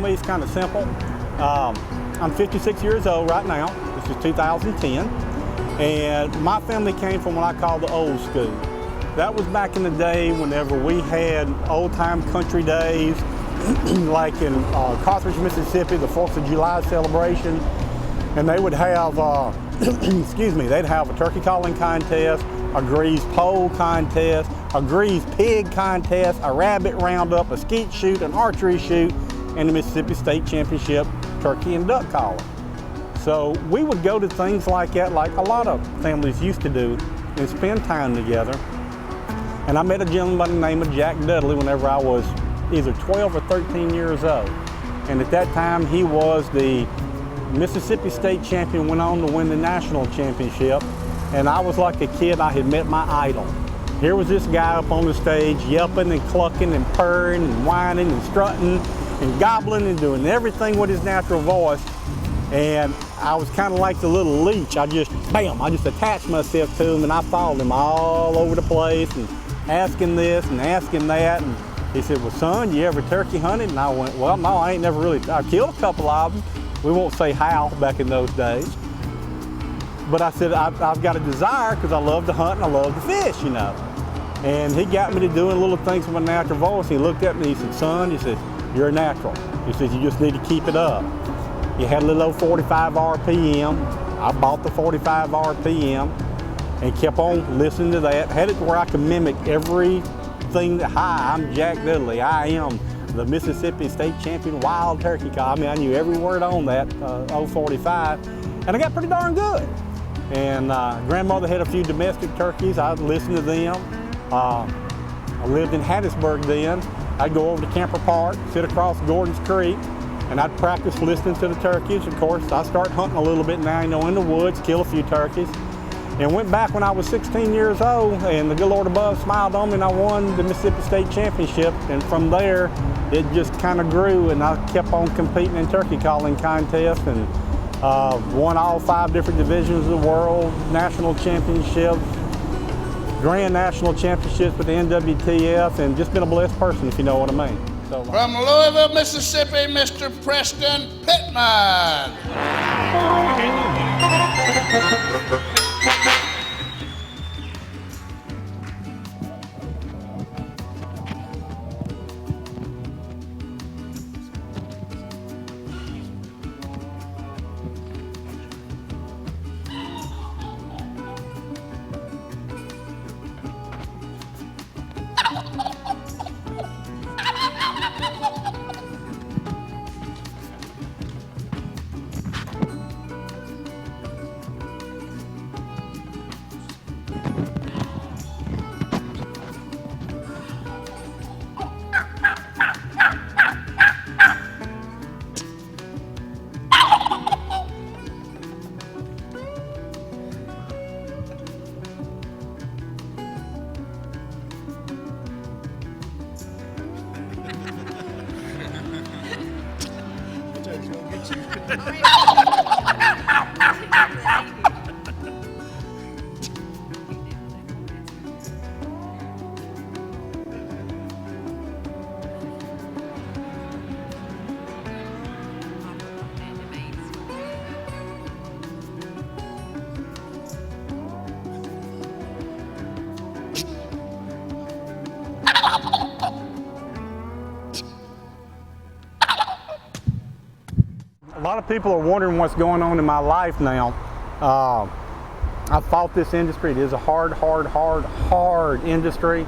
me is kind of simple. I'm 56 years old right now. This is 2010. And my family came from what I call the old school. That was back in the day whenever we had old-time country days, like in Carthage, Mississippi, the 4th of July celebration. And they would have, excuse me, they'd have a turkey calling contest, a greased pole contest, a greased pig contest, a rabbit roundup, a skeet shoot, an archery shoot, and the Mississippi State Championship turkey and duck calling. So we would go to things like that, like a lot of families used to do, and spend time together. And I met a gentleman by the name of Jack Dudley whenever I was either 12 or 13 years old. And at that time, he was the Mississippi State champion, went on to win the national championship. And I was like a kid, I had met my idol. Here was this guy up on the stage yelping and clucking and purring and whining and strutting and gobbling and doing everything with his natural voice. And I was kind of like the little leech. I just attached myself to him and I followed him all over the place and asking this and asking that. And he said, well, son, you ever turkey hunted? And I went, well, no, I ain't never really. I killed a couple of them. We won't say how back in those days. But I said, I've got a desire because I love to hunt and I love to fish, you know. And he got me to doing little things with my natural voice. He looked at me and he said, son, he said, you're a natural. He said, you just need to keep it up. He had a little old 45 RPM. I bought the 45 RPM and kept on listening to that. Had it to where I could mimic everything that, hi, I'm Jack Dudley. I am the Mississippi State Champion wild turkey call. I mean, I knew every word on that old 45, and I got pretty darn good. And grandmother had a few domestic turkeys. I'd listen to them. I lived in Hattiesburg then. I'd go over to Camper Park, sit across Gordon's Creek, and I'd practice listening to the turkeys. Of course, I started hunting a little bit now, you know, in the woods, kill a few turkeys. And went back when I was 16 years old, and the good Lord above smiled on me, and I won the Mississippi State Championship. And from there, it just kind of grew, and I kept on competing in turkey calling contests, and won all 5 different divisions of the world, national championships, grand national championships with the NWTF, and just been a blessed person, if you know what I mean. So, from Louisville, Mississippi, Mr. Preston Pittman. A lot of people are wondering what's going on in my life now. I fought this industry. It is a hard industry.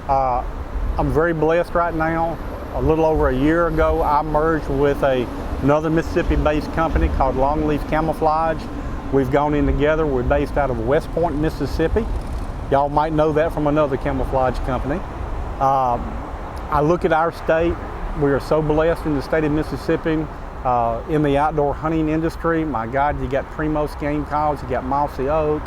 I'm very blessed right now. A little over a year ago, I merged with another Mississippi-based company called Longleaf Camouflage. We've gone in together. We're based out of West Point, Mississippi. Y'all might know that from another camouflage company. I look at our state. We are so blessed in the state of Mississippi. In the outdoor hunting industry, my God, you got Primos game calls, you got Mossy Oak,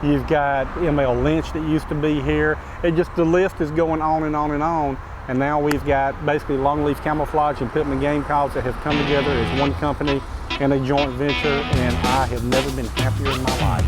you've got ML Lynch that used to be here. The list is going on and on and on. And now we've got basically Longleaf Camouflage and Pittman game calls that have come together as one company and a joint venture, and I have never been happier in my life.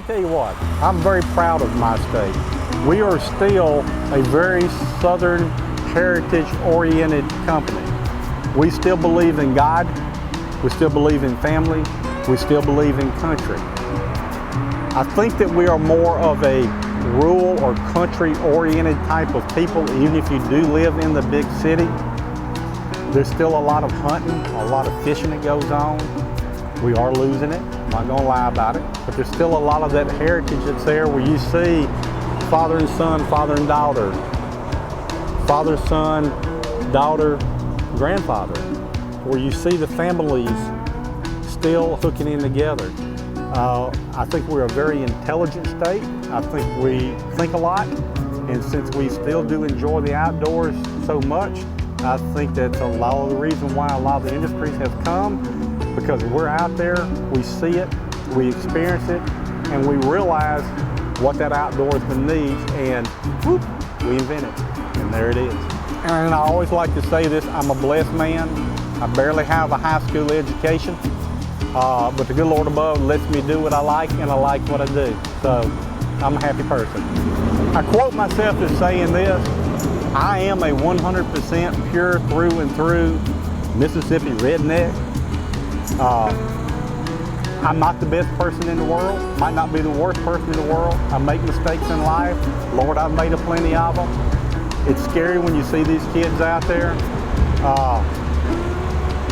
tell you what, I'm very proud of my state. We are still a very Southern heritage-oriented company. We still believe in God, we still believe in family, we still believe in country. I think that we are more of a rural or country-oriented type of people, even if you do live in the big city. There's still a lot of hunting, a lot of fishing that goes on. We are losing it, I'm not gonna lie about it, but there's still a lot of that heritage that's there where you see father and son, father and daughter, father, son, daughter, grandfather, where you see the families still hooking in together. I think we're a very intelligent state. I think we think a lot, and since we still do enjoy the outdoors so much, I think that's a lot of the reason why a lot of the industries have come, because we're out there, we see it, we experience it, and we realize what that outdoorsman needs, and whoop, we invent it, and there it is. And I always like to say this, I'm a blessed man. I barely have a high school education, but the good Lord above lets me do what I like, and I like what I do. So I'm a happy person. I quote myself as saying this, I am a 100% pure through and through Mississippi redneck. I'm not the best person in the world, might not be the worst person in the world. I make mistakes in life. Lord, I've made a plenty of them. It's scary when you see these kids out there.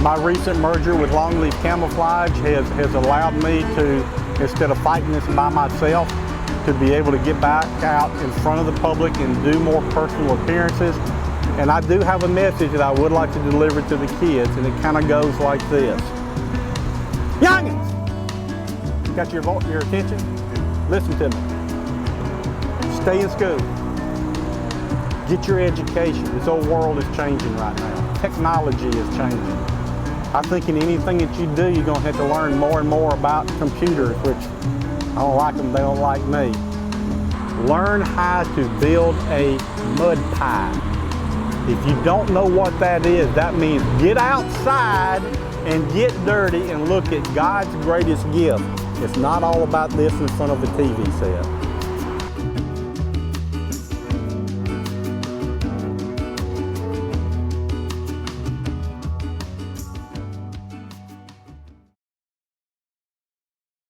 My recent merger with Longleaf Camouflage has allowed me to, instead of fighting this by myself, to be able to get back out in front of the public and do more personal appearances. And I do have a message that I would like to deliver to the kids, and it kind of goes like this. Youngins, got your attention? Listen to me. Stay in school. Get your education. This whole world is changing right now. Technology is changing. I think in anything that you do, you're going to have to learn more and more about computers, which I don't like them, they don't like me. Learn how to build a mud pie. If you don't know what that is, that means get outside and get dirty and look at God's greatest gift. It's not all about this in front of a TV set.